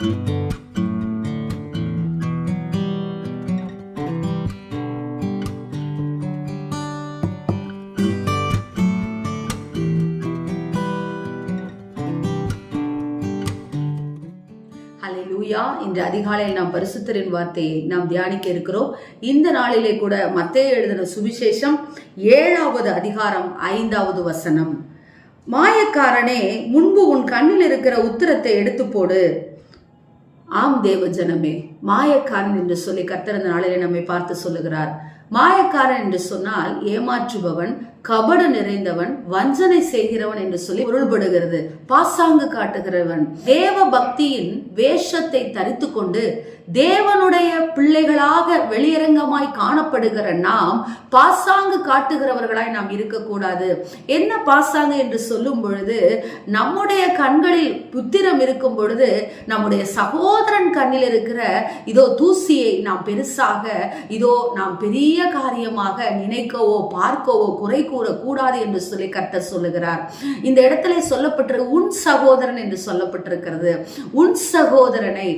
ஹல்லேலூயா. இன்று அதிகாலையில் நாம் பரிசுத்தரின் வார்த்தையை நாம் தியானிக்க இருக்கிறோம். இந்த நாளிலே கூட மத்தேயு எழுதின சுவிசேஷம் 7வது அதிகாரம் 5வது வசனம். மாயக்காரனே, முன்பு உன் கண்ணில் இருக்கிற உத்திரத்தை எடுத்து போடு. ஆம் தேவ ஜனமே, மாயக்காரன் என்று சொல்லி கர்த்தர் இந்த நாளிலே நம்மை பார்த்து சொல்லுகிறார். மாயக்காரன் என்று சொன்னால் ஏமாற்றுபவன், கபடு நிறைந்தவன், வஞ்சனை செய்கிறவன் என்று சொல்லி பொருள்படுகிறது. பாசாங்கு காட்டுகிறவன். தேவ பக்தியின் வேஷத்தை தரித்து கொண்டு தேவனுடைய பிள்ளைகளாக வெளியரங்கமாய் காணப்படுகிற நாம் பாசாங்கு காட்டுகிறவர்களாய் நாம் இருக்கக்கூடாது. என்ன பாசாங்கு என்று சொல்லும் பொழுது, நம்முடைய கண்களில் புத்திரம் இருக்கும் பொழுது நம்முடைய சகோதரன் கண்ணில் இருக்கிற இதோ தூசியை நாம் பெருசாக, இதோ நாம் பெரிய காரியமாக நினைக்கவோ பார்க்கவோ குறை கூறக்கூடாது என்று சொல்லி கர்த்தர் சொல்லுகிறார். இந்த இடத்துல சொல்லப்பட்டிருக்க உன் சகோதரன் என்று சொல்லப்பட்டிருக்கிறது. உன் சகோதரனை,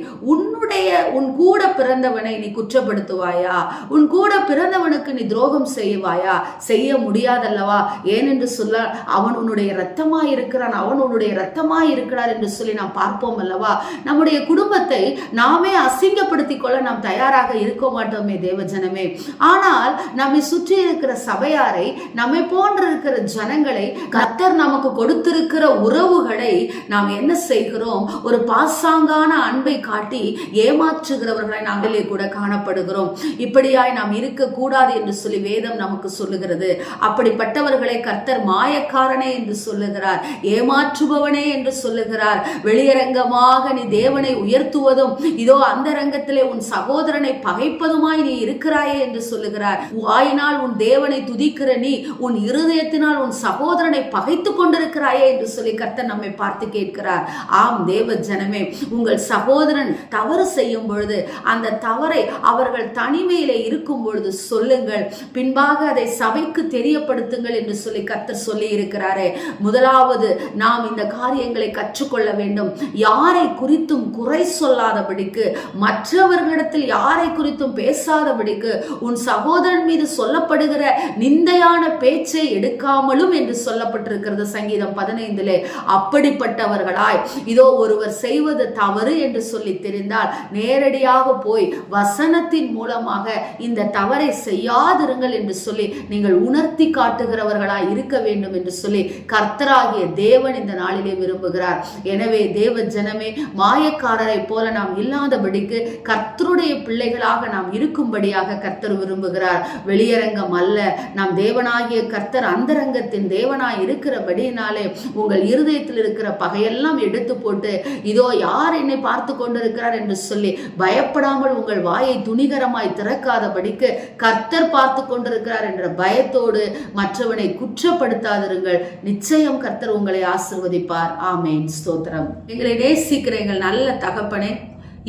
உன் கூட பிறந்தவனை நீ குற்றப்படுத்துவாயா? உன் கூட பிறந்தவனுக்கு நீ துரோகம் செய்வாயா? செய்ய முடியாதல்லவா? ஏனென்று சொல்ல, அவன் உன்னுடைய இரத்தமாய் இருக்கிறான், அவன் உன்னுடைய இரத்தமாய் இருக்கிறார் என்று சொல்லி நாம் பார்ப்போம் அல்லவா? நம்முடைய குடும்பத்தை நாமே அசிங்கப்படுத்திக் கொள்ள நாம் தயாராக இருக்க மாட்டோமே தேவஜனமே. ஆனால் நம்மை சுற்றி இருக்கிற சபையாரை, நம்மை போன்ற இருக்கிற ஜனங்களை, கர்த்தர் நமக்கு கொடுத்திருக்கிற உறவுகளை நாம் என்ன செய்கிறோம்? ஒரு பாசாங்கான அன்பை காட்டி ஏமாற்றுகிறவர்களாய் நாங்களே கூட காணப்படுகிறோம். இப்படியாய் நாம் இருக்கக்கூடாது என்று சொல்லி வேதம் நமக்கு சொல்லுகிறது. அப்படிப்பட்டவர்களை கர்த்தர் மாயக்காரனே என்று சொல்லுகிறார், ஏமாற்றுபவனே என்று சொல்லுகிறார். வெளியரங்கமாக நீ தேவனை உயர்த்துவதும், இதோ அந்த ரங்கத்திலே உன் சகோதரனை பகைப்பதுமாய் நீ இருக்கிறாயே என்று சொல்லுகிறார். வாயினால் உன் தேவனை துதிக்கிற நீ உன் இருதயத்தினால் உன் சகோதரனை பகைத்து கொண்டிருக்கிறாயே என்று சொல்லி கர்த்தர் நம்மை பார்த்து கேட்கிறார். ஆம் தேவ ஜனமே, உங்கள் சகோதரன் தவறு செய்யும் பொழுது அந்த தவறை அவர்கள் தனிமையிலே இருக்கும் பொழுது சொல்லுங்கள், பின்பாக அதை சபைக்கு தெரியப்படுத்துங்கள் என்று சொல்லி கர்த்தர் சொல்லி இருக்கிறாரே. முதலாவது நாம் இந்த காரியங்களை கற்றுக்கொள்ள வேண்டும். யாரை குறித்தும் குறை சொல்லாதபடிக்கு, மற்றவர்களிடத்தில் யாரை குறித்தும் பேசாதபடிக்கு, உன் சகோதரன் மீது சொல்லப்படுகிற நிந்தையான பேச்சை எடுக்காமலும் என்று சொல்லப்பட்டிருக்கிறது சங்கீதம் 15. அப்படிப்பட்டவர்களாய் இதோ ஒருவர் செய்வது தவறு என்று சொல்லி தெரிந்தால் நேரடியாக போய் வசனத்தின் மூலமாக இந்த தவறை செய்யாதிருங்கள் என்று சொல்லி நீங்கள் உணர்த்தி காட்டுகிறவர்களாய் இருக்க வேண்டும் என்று சொல்லி கர்த்தராகிய தேவன் இந்த நாளிலே விரும்புகிறார். எனவே தேவ ஜனமே, மாயக்காரரை போல நாம் இல்லாதபடிக்கு கர்த்தருடைய பிள்ளைகளாக நாம் இருக்கும்படியாக கர்த்தர் விரும்புகிறார். வெளியரங்கம் அல்ல, நாம் தேவனாகிய கர்த்தர் அந்தரங்கத்தின் தேவனாய் இருக்கிறபடியினாலே உங்கள் இருதயத்தில் இருக்கிற பகையெல்லாம் எடுத்து போட்டு, இதோ யார் என்னை பார்த்து கொண்டிருக்கிறார் என்று சொல்லி பயப்படாமல் உங்கள் வாயை துணிகரமாய் திறக்காதபடிக்கு, கர்த்தர் பார்த்து கொண்டிருக்கிறார் என்ற பயத்தோடு மற்றவனை குற்றப்படுத்தாதிருங்கள். நிச்சயம் கர்த்தர் உங்களை ஆசீர்வதிப்பார். ஆமென். ஸ்தோத்திரம். எங்களை நேசிக்கிற எங்கள் நல்ல தகப்பனே,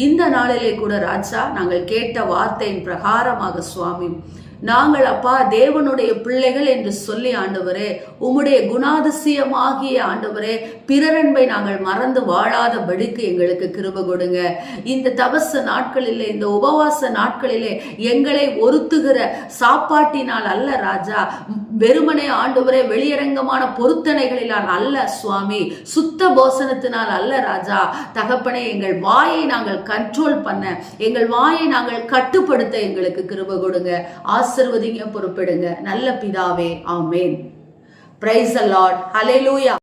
இந்த நாளிலே கூட ராஜா, நாங்கள் கேட்ட வார்த்தையின் பிரகாரமாக சுவாமி, நாங்கள் அப்பா தேவனுடைய பிள்ளைகள் என்று சொல்லி ஆண்டவரே, உம்முடைய குணாதிசயமாகிய ஆண்டவரே, பிறரன்பை நாங்கள் மறந்து வாழாதபடிக்கு எங்களுக்கு கிருபை கொடுங்க. இந்த தபச நாட்களிலே, இந்த உபவாச நாட்களிலே எங்களை ஒருத்துகிற சாப்பாட்டினால் அல்ல ராஜா, வெறுமனே ஆண்டவரே வெளியரங்கமான பொருத்தனைகளினால் அல்ல சுவாமி, சுத்த போசனத்தினால் அல்ல ராஜா. தகப்பனே, எங்கள் வாயை நாங்கள் கண்ட்ரோல் பண்ண, எங்கள் வாயை நாங்கள் கட்டுப்படுத்த எங்களுக்கு கிருபை கொடுங்க. ஆசீர்வதிங்க, பொறுப்பெடுங்க. நல்ல பிதாவே, ஆமென். Praise the Lord. ஹல்லேலூயா.